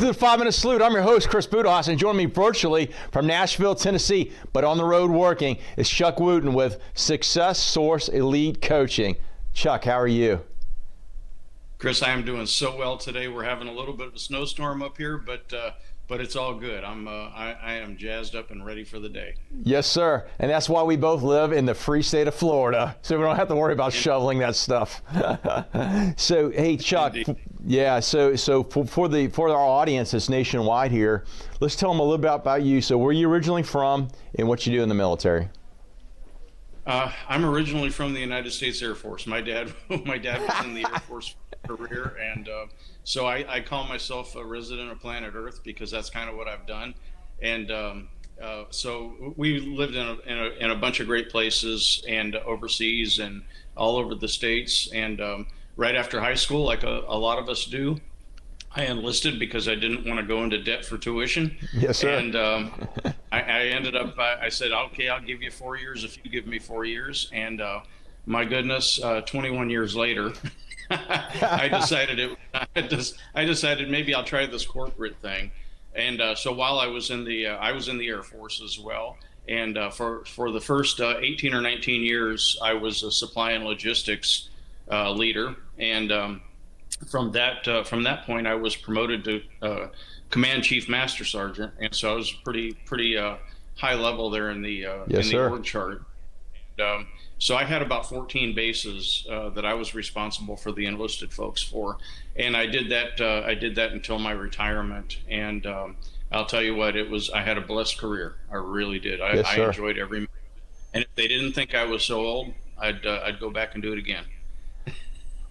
the 5-Minute Salute. I'm your host, Chris Budihas, and joining me virtually from Nashville, Tennessee, but on the road working, is Chuck Wooten with Success Source Elite Coaching. Chuck, how are you? Chris, I am doing so well today. We're having a little bit of a snowstorm up here, but it's all good. I am jazzed up and ready for the day. Yes, sir. And that's why we both live in the free state of Florida, so we don't have to worry about shoveling that stuff. So, hey, Chuck. Indeed. Yeah. So for our audience that's nationwide here, let's tell them a little bit about you. So, where are you originally from, and what you do in the military? I'm originally from the United States Air Force. My dad was in the Air Force career, and so I call myself a resident of planet Earth because that's kind of what I've done. And so we lived in a bunch of great places and overseas and all over the states. And right after high school, like a lot of us do, I enlisted because I didn't want to go into debt for tuition. Yes, sir. And I ended up, I said, okay, I'll give you 4 years if you give me 4 years. And my goodness, 21 years later, I decided maybe I'll try this corporate thing. And so while I was in the Air Force as well. And for the first 18 or 19 years, I was a supply and logistics leader. And from that point, I was promoted to Command Chief Master Sergeant, and so I was pretty high level there in the org chart. And, so I had about 14 bases that I was responsible for the enlisted folks for, and I did that until my retirement. And I'll tell you what, I had a blessed career. I really did. I enjoyed every minute. And if they didn't think I was so old, I'd go back and do it again.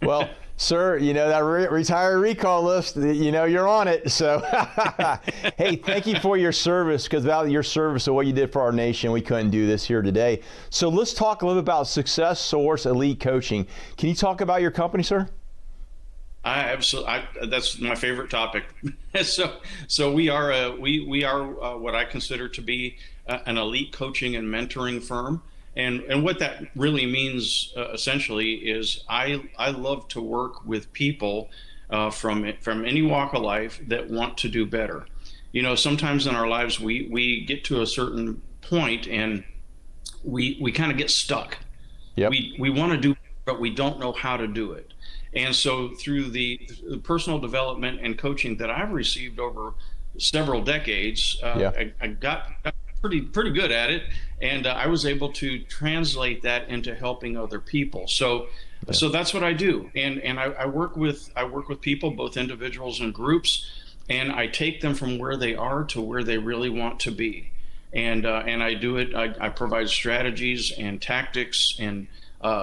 Well, sir, you know, that retiree recall list, you know, you're on it. So, hey, thank you for your service, because without your service and what you did for our nation, we couldn't do this here today. So let's talk a little bit about Success Source Elite Coaching. Can you talk about your company, sir? That's my favorite topic. So we are what I consider to be an elite coaching and mentoring firm. And what that really means essentially is I love to work with people from any walk of life that want to do better. You know, sometimes in our lives we get to a certain point and we kind of get stuck. Yep. We want to do, but we don't know how to do it. And so through the personal development and coaching that I've received over several decades, I got pretty good at it, and I was able to translate that into helping other people. So that's what I do, and I work with people, both individuals and groups, and I take them from where they are to where they really want to be, and I do it. I provide strategies and tactics and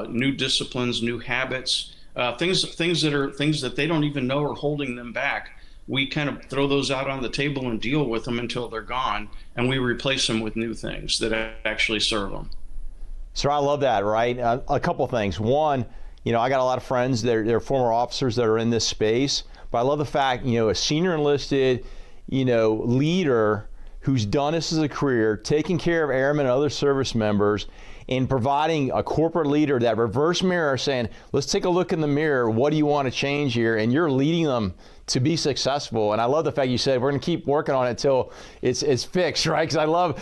new disciplines, new habits, things that they don't even know are holding them back. We kind of throw those out on the table and deal with them until they're gone, and we replace them with new things that actually serve them. Sir, I love that, right? A couple things. One, you know, I got a lot of friends, they're former officers that are in this space, but I love the fact, you know, a senior enlisted, you know, leader who's done this as a career, taking care of airmen and other service members, and providing a corporate leader that reverse mirror saying, let's take a look in the mirror, what do you want to change here? And you're leading them to be successful. And I love the fact you said we're going to keep working on it until it's fixed, right? Because I love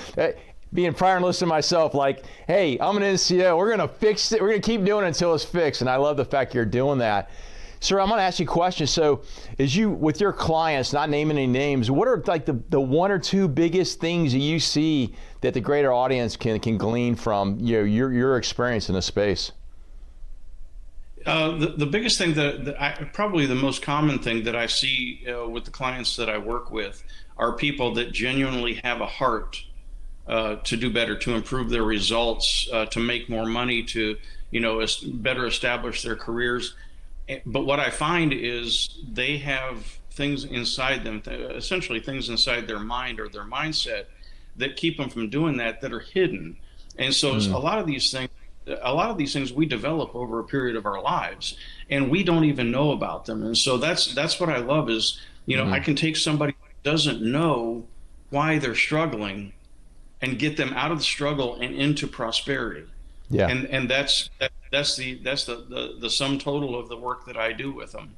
being prior enlisted myself, like, hey, I'm an NCO, we're going to fix it, we're going to keep doing it until it's fixed. And I love the fact you're doing that. Sir, I'm going to ask you a question. So as you, with your clients, not naming any names, what are like the one or two biggest things that you see that the greater audience can glean from, you know, your experience in this space? The biggest thing probably the most common thing that I see with the clients that I work with are people that genuinely have a heart to do better, to improve their results, to make more money, to, you know, better establish their careers. But what I find is they have things inside them, essentially things inside their mind or their mindset that keep them from doing that are hidden. And so a lot of these things we develop over a period of our lives, and we don't even know about them. And so that's what I love is, you know, I can take somebody who doesn't know why they're struggling and get them out of the struggle and into prosperity. Yeah. And that's the sum total of the work that I do with them.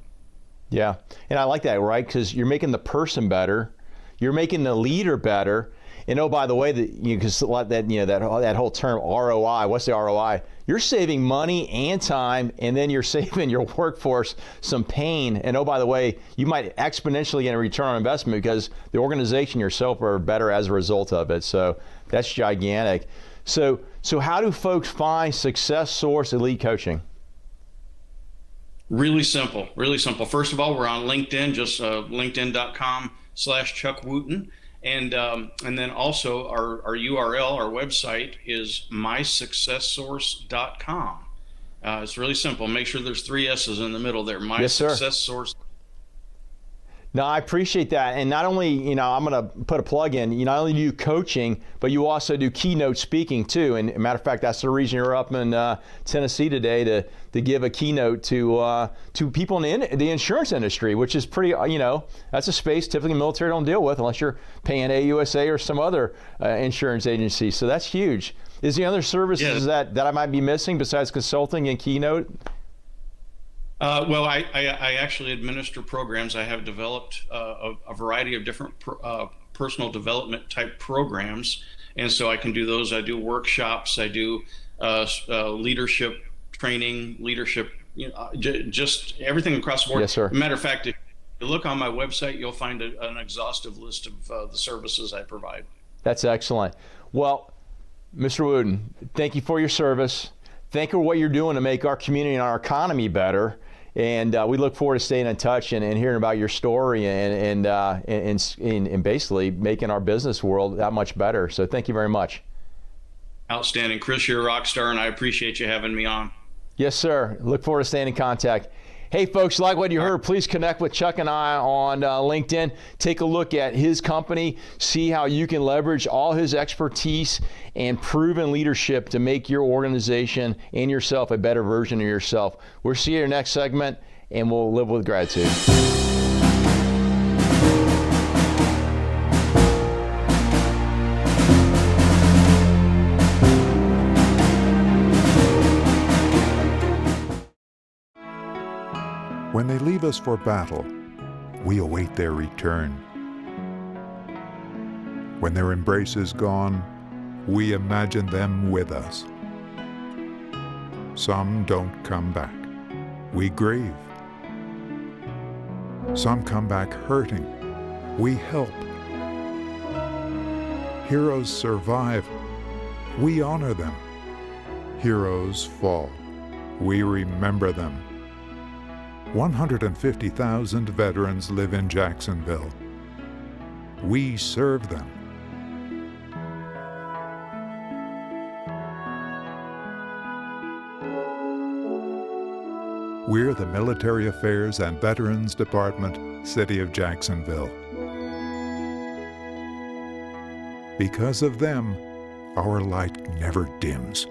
Yeah, and I like that, right? Because you're making the person better, you're making the leader better, and oh, by the way, because that whole term ROI. What's the ROI? You're saving money and time, and then you're saving your workforce some pain. And oh, by the way, you might exponentially get a return on investment because the organization yourself are better as a result of it. So that's gigantic. So how do folks find Success Source Elite Coaching? Really simple, really simple. First of all, we're on LinkedIn, just linkedin.com/Chuck Wooten. And then also our URL, our website is mysuccesssource.com. It's really simple. Make sure there's 3 S's in the middle there. Yes, sir. Source. No, I appreciate that. And not only, I'm going to put a plug in, you not only do coaching, but you also do keynote speaking too. And matter of fact, that's the reason you're up in Tennessee today to give a keynote to people in the insurance industry, which is pretty, that's a space typically military don't deal with unless you're paying AUSA or some other insurance agency. So that's huge. Is there other services that I might be missing besides consulting and keynote? Well, I actually administer programs. I have developed a variety of different personal development type programs, and so I can do those. I do workshops. I do leadership training, leadership, just everything across the board. Yes, sir. Matter of fact, if you look on my website, you'll find an exhaustive list of the services I provide. That's excellent. Well, Mr. Wooten, thank you for your service. Thank you for what you're doing to make our community and our economy better. And we look forward to staying in touch and hearing about your story and basically making our business world that much better. So thank you very much. Outstanding. Chris, you're a rock star, and I appreciate you having me on. Yes, sir. Look forward to staying in contact. Hey, folks, like what you heard, please connect with Chuck and I on LinkedIn. Take a look at his company, see how you can leverage all his expertise and proven leadership to make your organization and yourself a better version of yourself. We'll see you in the next segment, and we'll live with gratitude. When they leave us for battle, we await their return. When their embrace is gone, we imagine them with us. Some don't come back. We grieve. Some come back hurting. We help. Heroes survive. We honor them. Heroes fall. We remember them. 150,000 veterans live in Jacksonville. We serve them. We're the Military Affairs and Veterans Department, City of Jacksonville. Because of them, our light never dims.